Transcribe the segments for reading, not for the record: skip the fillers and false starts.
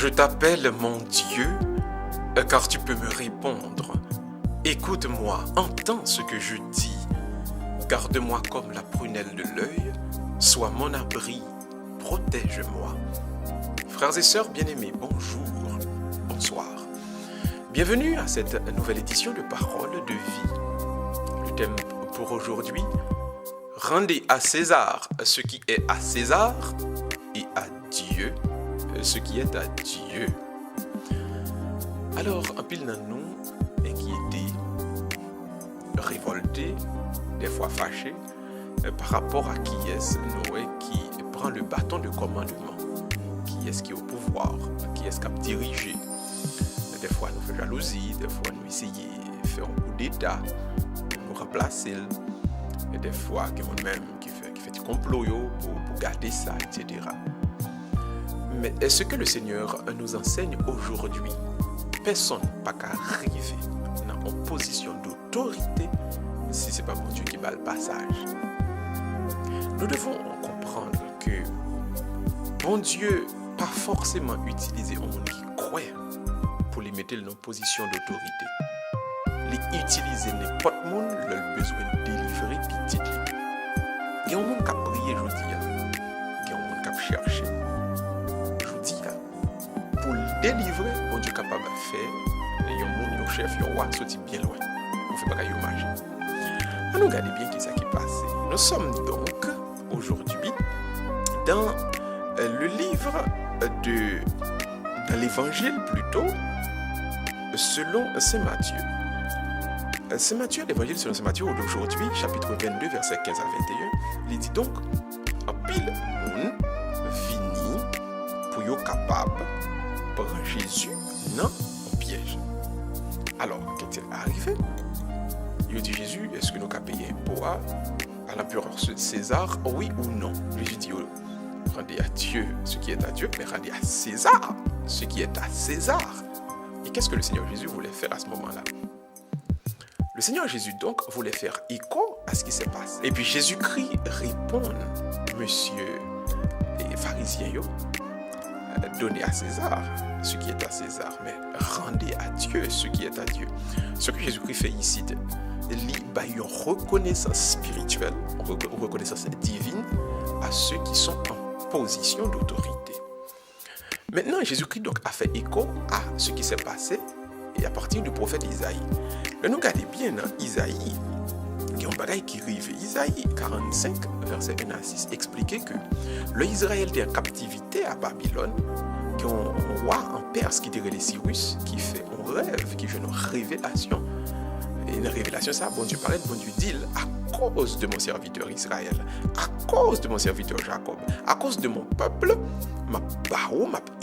Je t'appelle mon Dieu, car tu peux me répondre. Écoute-moi, entends ce que je dis. Garde-moi comme la prunelle de l'œil, sois mon abri, protège-moi. Frères et sœurs bien-aimés, bonjour, bonsoir. Bienvenue à cette nouvelle édition de Paroles de vie. Le thème pour aujourd'hui, rendez à César ce qui est à César et à Dieu ce qui est à Dieu. Alors, un pile dans nous inquiété, révolté, des fois fâché, par rapport à qui est-ce Noé qui prend le bâton de commandement, qui est-ce qui est au pouvoir, qui est-ce qui a dirigé. Des fois nous fait jalousie, des fois nous essayons de faire un coup d'état, de nous remplacer, et des fois même qui fait du complot pour garder ça, etc. Mais est-ce que le Seigneur nous enseigne aujourd'hui? Personne n'a qu'à arriver dans une position d'autorité si ce n'est pas mon Dieu qui bat le passage. Nous devons comprendre que bon Dieu pas forcément utiliser un monde qui croit pour les mettre dans une position d'autorité. Les utiliser n'importe qui a besoin de délivrer petit. Il y a un monde qui a prié aujourd'hui, il y a un monde qui a cherché. Pour le délivrer, bon Dieu est capable de faire. Il y a un monde, un chef, un roi, sorti bien loin. On ne fait pas qu'il y ait magie. Nous regardons bien ce qui passe. Nous sommes donc aujourd'hui dans le livre dans l'évangile plutôt, selon Saint Matthieu. Saint Matthieu, l'évangile selon Saint Matthieu d'aujourd'hui, chapitre 22, versets 15 à 21, il dit donc, en pile monde vini pour être capable de prendre Jésus dans un piège. Alors, qu'est-il arrivé? Il dit Jésus, est-ce que nous avons payé un impôt à l'empereur César, oui ou non? Jésus dit, rendez à Dieu ce qui est à Dieu, mais rendez à César ce qui est à César. Et qu'est-ce que le Seigneur Jésus voulait faire à ce moment-là? Le Seigneur Jésus donc voulait faire écho à ce qui s'est passé. Et puis Jésus-Christ répond, monsieur les pharisiens, donnez à César ce qui est à César, mais rendez à Dieu ce qui est à Dieu. Ce que Jésus-Christ fait ici, il y a une reconnaissance spirituelle, une reconnaissance divine à ceux qui sont en position d'autorité. Maintenant, Jésus-Christ donc a fait écho à ce qui s'est passé et à partir du prophète Isaïe. Mais nous regardons bien dans Isaïe, il y a un bagage qui arrive. Isaïe 45, verset 1 à 6, expliquait que le Israël était en captivité à Babylone, qu'il y a un roi en Perse qui dirait les Cyrus, qui fait un rêve, qui fait une révélation. Et une révélation, ça, bon Dieu paraît, bon Dieu dit, à cause de mon serviteur Israël, à cause de mon serviteur Jacob, à cause de mon peuple, m'a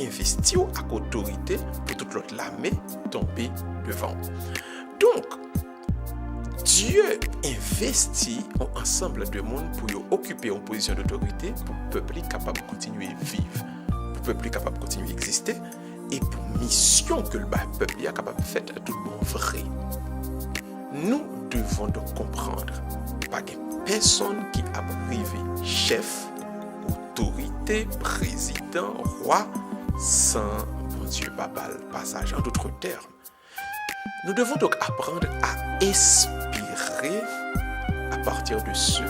investi à autorité pour toute l'autre l'armée tomber devant. Donc, Dieu investit un ensemble de monde pour occuper une position d'autorité pour le peuple capable de continuer à vivre, pour le peuple capable de continuer à exister et pour mission que le peuple est capable de faire tout bon vrai. Nous devons donc comprendre pas de personne qui a privé chef, autorité, président, roi sans bon Dieu babal passage. En d'autres termes, nous devons donc apprendre à espérer à partir de ceux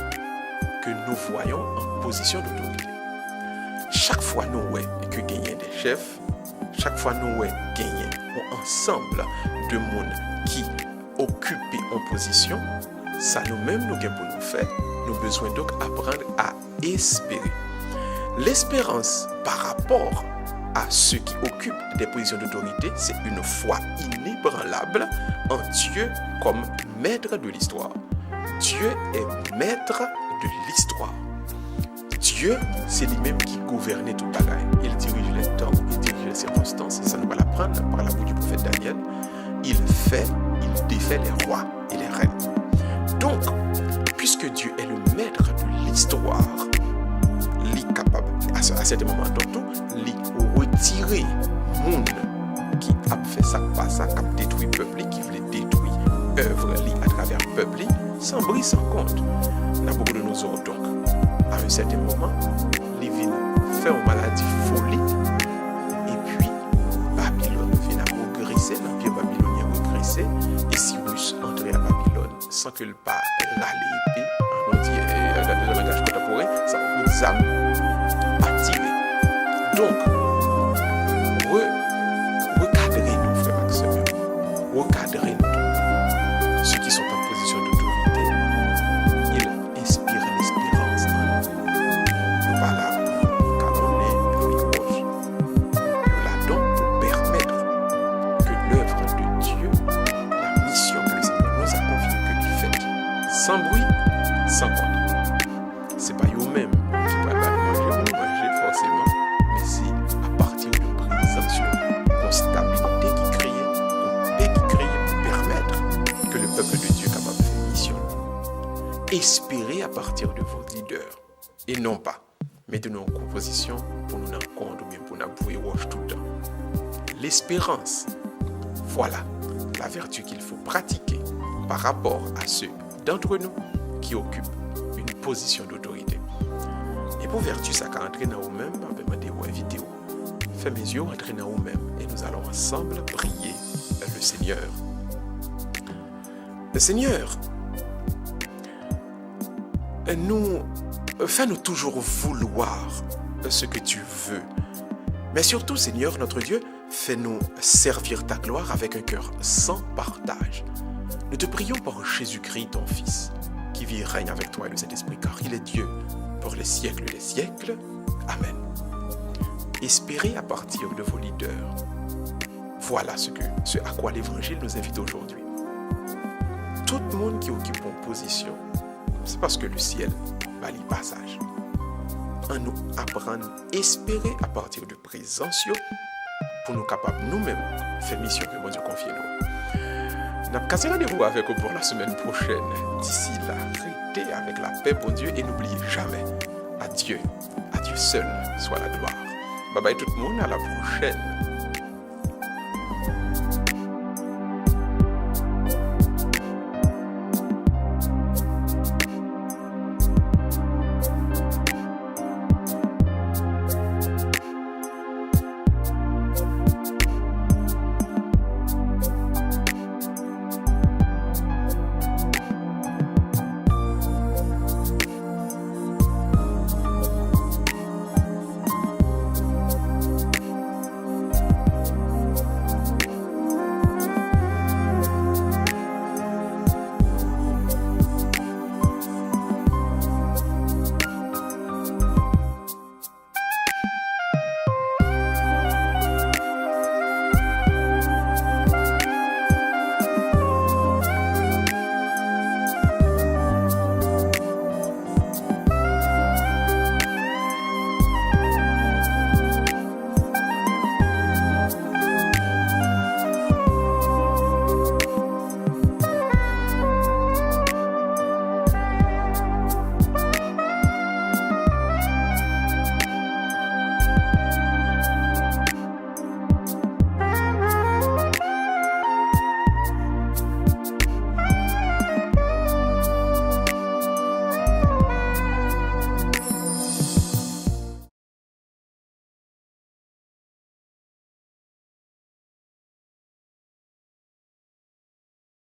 que nous voyons en position d'autorité. Chaque fois nous voyons que gagnent des chefs, chaque fois nous voyons gagner un ensemble de monde qui occupent en position, ça nous-mêmes nous gagnons pour nous faire. Nous avons besoin donc apprendre à espérer. L'espérance par rapport à ceux qui occupent des positions d'autorité, c'est une foi inébranlable en Dieu comme maître de l'histoire. Dieu est maître de l'histoire. Dieu, c'est lui-même qui gouverne tout bagaille. Il dirige les temps, il dirige les circonstances. Ça nous va l'apprendre par la bouche du prophète Daniel. Il défait les rois et les reines. Donc, puisque Dieu est le maître de l'histoire, il est capable, à certains moments d'auto, de retirer le monde qui a fait ça, pas ça, qui a détruit le peuple, qui voulait détruire l'œuvre à travers le peuple, sans bris, sans compte. On a beaucoup de nos autres, donc, à certain moment, les vignes font une maladie folie. Et puis, regressé, l'empire babylonien regressé, et Cyrus entré à Babylone sans que le pas râler épée, on dit dans le langage contemporain, ça nous a attiré. Donc, recadrez-nous, frère Maxime, recadrez-nous. Ceux qui sont en position d'autorité, ils inspirent l'espérance en nous. Nous pas là pour calomnier, rose. Nous là donc pour permettre que l'œuvre de Dieu, la mission que le Seigneur nous a confiée, que l'il fait, sans bruit, sans compte. C'est pas eux-mêmes qui peuvent manger pour nous manger forcément, mais c'est à partir de présomption, constabilité qui crée, paix qui crée pour permettre que le peuple de Dieu est capable de faire mission. Espérez à partir de vos leaders, et non pas mettez-nous en composition pour nous en compte ou bien pour nous bouer roche tout le temps. L'espérance, voilà la vertu qu'il faut pratiquer par rapport à ceux d'entre nous qui occupent une position d'autorité. Et pour vertu, ça qu'a entré dans vous-même, avec ma vidéo. Fais mes yeux entrer dans vous-même et nous allons ensemble prier le Seigneur. Le Seigneur, fais-nous toujours vouloir ce que tu veux. Mais surtout, Seigneur, notre Dieu, fais-nous servir ta gloire avec un cœur sans partage. Nous te prions par Jésus-Christ, ton Fils, qui vit et règne avec toi et le Saint-Esprit, car il est Dieu pour les siècles des siècles. Amen. Espérez à partir de vos leaders. Voilà ce à quoi l'Évangile nous invite aujourd'hui. Tout le monde qui occupe une position, c'est parce que le ciel va l'y passage. On nous apprend à espérer à partir de présence pour nous capables nous-mêmes faire mission que mon Dieu confie nous. Nous avons cassé rendez-vous avec vous pour la semaine prochaine. D'ici là, restez avec la paix, bon Dieu, et n'oubliez jamais, à Dieu seul soit la gloire. Bye bye tout le monde, à la prochaine.